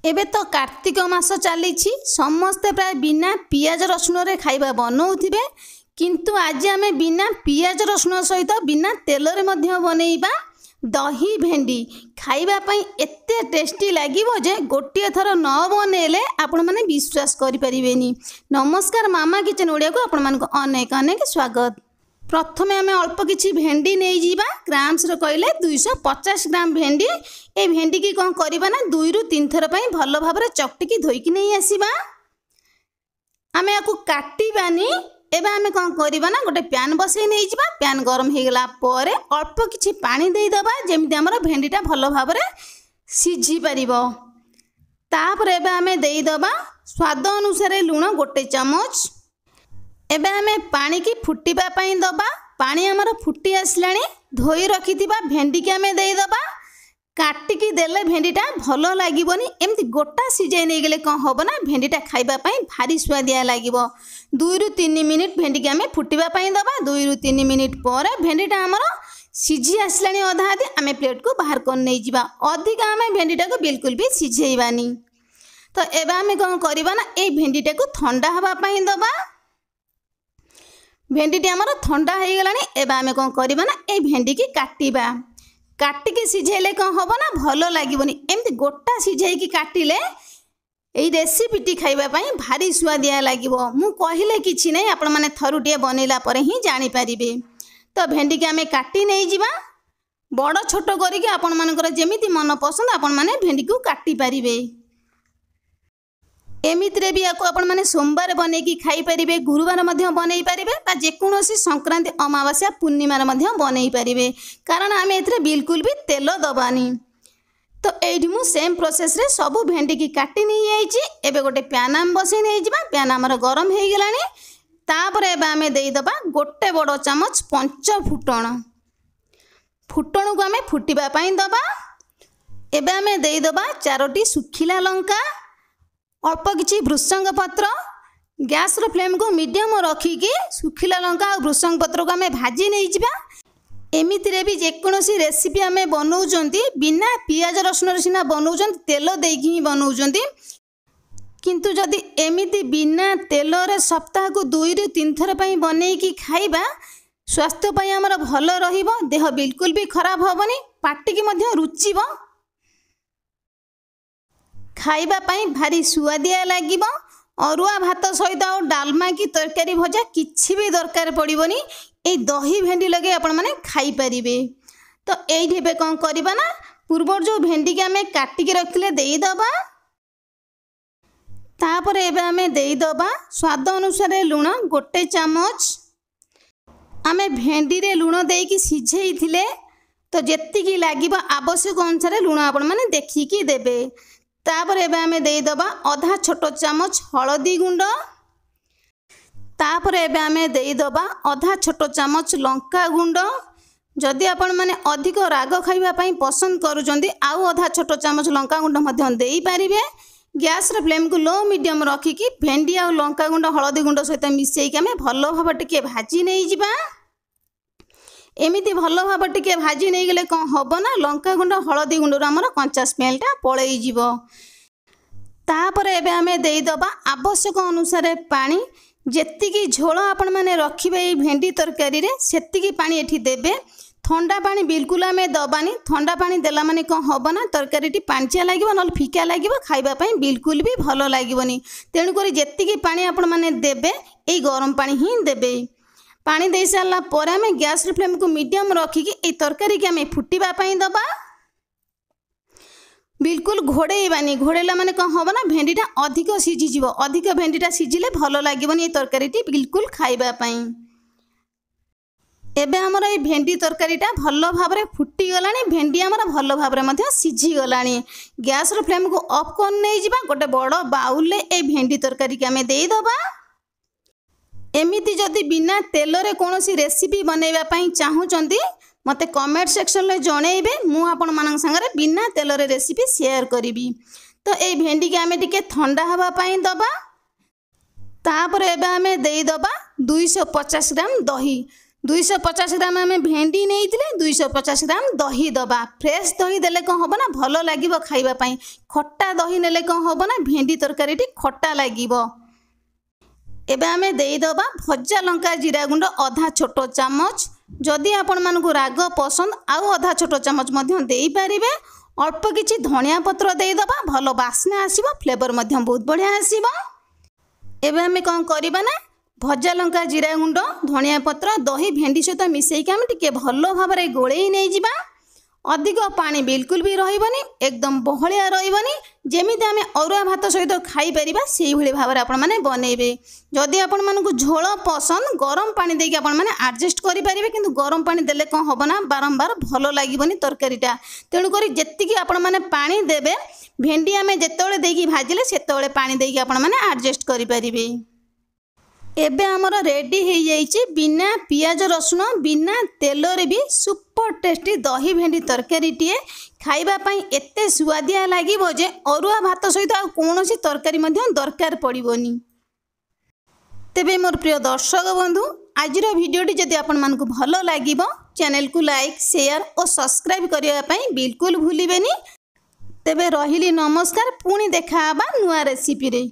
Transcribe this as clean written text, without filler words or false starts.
एबे तो कार्तिक मास चली समस्ते प्राय बिना पियाज रसुण रे खाइबा बनाउथिबे किंतु आज आमे बिना पियाज रसुण सहित बिना तेल रे मध्य बनैबा दही भेंडी खाइबा पई एते टेस्टी लागिवो जे गोटिए थर न बनेले आपण माने विश्वास करि परिबेनी। नमस्कार मामा किचन ओडिया को आपण मानको अनेक अनेक स्वागत। प्रथमे आमे अल्प किछि भेंडी नै जीवा ग्राम्स रे कहले 250 ग्राम भेंडी। ए भेंडी की कोन करबा ना 2 रु 3 थर पई भलो भाबरे चकटी की धोई की नै आसीबा। आमे आकु काटिबानी। एबे आमे कोन करबा ना गोटे पैन बसै नै जीवा। पैन गरम हे गेला परे अल्प किछि पानी देई दबा जेमिति हमर भेंडीटा भलो भाबरे सिझी परिबो। तापर एबे आमे देई दबा स्वाद अनुसार लूण गोटे चम्मच। एबे आमे पानी की फुटिबा पई दबा। पानी हमर फुटी आसलानी। धोई रखिथिबा भेंडी के आमे देई दबा। काटी की देले भेंडीटा भलो लागिबोनी। एमती गोटा सिझाई नै गेले कोन होबो ना भेंडीटा खाइबा पई भारी स्वादिया लागिबो। 2 रु 3 मिनिट भेंडी के आमे फुटिबा पई दबा। 2 रु 3 मिनिट परे भेंडीटा हमर सिझी आसलानी अधा आधी आमे प्लेट को बाहर कोन नै जिबा। अधिक आमे भेंडीटा को बिल्कुल भी सिझेइबानी। तो एबे आमे कोन करबा ना ए भेंडीटा को ठंडा हवा पई दबा। भेंडीटी हमर ठंडा हो गलानी। एबे आमे कोन करबा ना ए भेंडी की काटिबा। काटी के सिझेले कोन होबो ना भलो लागिबोनी। एमती गोटा सिझाई की काटिले एई रेसिपीटी खाइबा पई भारी स्वादिया लागिबो। मु कहिले किछि नै आपण माने थरुटिए बनेला परे ही जानि परिबे। तो भेंडी के आमे काटी नै जिबा। बड़ छोट करी के आपण मानकर जेमिति मन पसंद आपण माने भेंडी को काटी परिबे। एमित्रे भी याको आपण माने सोमवार बने की खाई परिबे। गुरुवार मध्य बनेई परिबे बा जेकोनोसी संक्रांति अमावास्या पूर्णिमा मध्य बनेई परिबे। कारण आमे एथरे बिल्कुल भी तेल दबानी। तो एठी मु सेम प्रोसेस रे सब भेंडी की काटी नै आइची। एबे गोटे पैन आम बसै नै जिबा। पैन हमर गरम हे गेलानी। तापर एबे आमे देई दबा गोटे बड़ चम्मच पंच फुटण। फुटण को आमे फुटिबा पई दबा। एबे आमे देई दबा 4टी सुखिला लंका, अल्प किछि भृषंग पत्र। गैस रो फ्लेम को मीडियम रखी के सुखिला लंका और भृषंग पत्र को आमे भाजी नै जिबा। एमितिरे भी जेकोनोसी रेसिपी आमे बनाउचंती बिना पियाज रसुण रे सिना बनाउचंती तेल देकी ही बनाउचंती। किंतु जदि एमिति बिना तेल रे सप्ताह को 2 रु 3 थर पई बनै की खाइबा स्वास्थ्य पई हमर भलो रहिबो। देह बिल्कुल भी खराब होबनी। पाटी की मध्य रुचिबो। खाइबा पई भारी सुआदिया लागिबो। अरुआ भात सहित और डालमा की तरकारी भजा किछि भी दरकार पड़िबोनी। ए दही भेंडी लगे आपण माने खाई परिबे। तो एठी बे कोन करबा ना पूर्वर जो भेंडी के आमे काटी के रखले देई दबा। तापर एबे आमे देई दबा स्वाद अनुसार लूण गोटे चम्मच। आमे भेंडी रे लूण देई की सिझेई थिले तो जेत्ती की लागिबा आवश्यक अनुसार लूण आपण माने देखि की देबे। तापर एबे आमे देई दबा आधा छोट चम्मच हळदी गुंड। तापर एबे आमे देई दबा आधा छोट चम्मच लंका गुंड। जदि आपण माने अधिक राग खाइबा पई पसंद करूचंदी आउ आधा छोट चम्मच लंका गुंड मध्य देई परिबे। गैस रे फ्लेम को लो मीडियम रखी की भेंडी आ लंका गुंड हळदी गुंड सहित मिसई के आमे भलो भाव टिके भाजी नै जिबा। एमिति भलो भाव टिके भाजी नै गेले कोन होबो ना लंका गुंड हळदी गुंड रो हमर कंचा स्मेलटा पळेई जिवो। तापर एबे आमे देई दबा आवश्यक अनुसार पानी। जेत्ती की झोल आपण माने रखिबे ए भेंडी तरकारी रे सेत्ती की पानी एठी देबे। ठंडा पानी बिल्कुल आमे दबानी। ठंडा पानी देला माने कोन होबो ना तरकारीटी पांचिया लागिबो नल फिका लागिबो। खाइबा पई बिल्कुल भी भलो लागिबोनी। तेणु करी जेत्ती की पानी आपण माने देबे ए गरम पानी ही देबे। पानी दे सारला पर आमे गैस रे फ्लेम को मीडियम रखी के ए तरकारी के आमे फुटिबा पई दबा। बिल्कुल घोड़ेइबानी। घोड़ेला माने कोन होबो ना भेंडीटा अधिक सिझी जिवो। अधिक भेंडीटा सिझिले भलो लागिबोनी ए तरकारीटी बिल्कुल खाइबा पई। एबे हमर ए भेंडी तरकारीटा भलो भाबरे फुटी गलानी। भेंडी हमर भलो भाबरे मध्य सिझी गलानी। गैस रो फ्लेम को ऑफ कोन नै जिबा। गोटे बड़ बाउल ले ए भेंडी तरकारी के आमे देई दबा। एमिति जदि बिना तेल रे कोनोसी रेसिपी बनैबा पई चाहूचंती मते कमेंट सेक्शन ले जणैबे। मु आपण मानन संगरे बिना तेल रे रेसिपी शेयर करिबी। तो ए भेंडी के आमे टिके ठंडा हवा पई दबा। तापर एबे आमे देई दबा 250 ग्राम दही। 250 ग्राम आम भेंडी नहीं 250 ग्राम दही दबा। फ्रेश दही देले कौन हम ना भल लगे खाइबापी। खट्टा दही नेले कौन हम ना भेंडी तरकारी खट्टा लगे। एबे आमे देईदबा भजा लंका जीरा गुंड आधा छोट चामच। जदि आपण मानकु राग पसंद आउ आधा छोट चामच मध्य देई पारिबे। अल्प किछि धनिया पत्र देईदबा भल बास्ना आसीबो, फ्लेवर मध्य बहुत बढ़िया आसीबो। एबे आमे कोन करिबा ना भजा लंका जीरा गुंड धनिया पत्र दही भेंडी सहित मिसेई के आमे टिके भल भाबरे गोळेई नै जिबा। अधिक पानी बिल्कुल भी रहिबनी, एकदम बहलिया रहिबनी। जेमिति आमे अरुआ भात सहित खाई परिबा सेही भली भाबरे आपण माने बनेबे। जदि आपण मानकु झोल पसंद गरम पानी देके आपण माने एडजस्ट करि परिबे, किंतु गरम पानी देले कोन होबना बारंबार भलो लागिबनी तरकारीटा। तेणु करी जेतिकी आपण माने पानी देबे भेंडी आमे जेतोळे देकी भाजिले सेतोळे पानी देकी आपण माने एडजस्ट करि परिबे। एबे हमर रेडी हो जाइए बिना पियाज रसुण बिना तेल रे भी सुपर टेस्टी दही भेंडी तरकारी टीए खाइबापी एते सुआदिया लगे जे अरुआ भात सहित आ कौनसी तरकारी दरकार पड़ोनी। तेबे मोर प्रिय दर्शक बंधु आजिर भिडियोटी जदि आपण मानकु भल लगे चैनल को लाइक शेयर और सब्सक्राइब करने बिल्कुल भूलिबेनी। तेबे रहिली नमस्कार, पुणी देखा नुआ रेसिपी रे।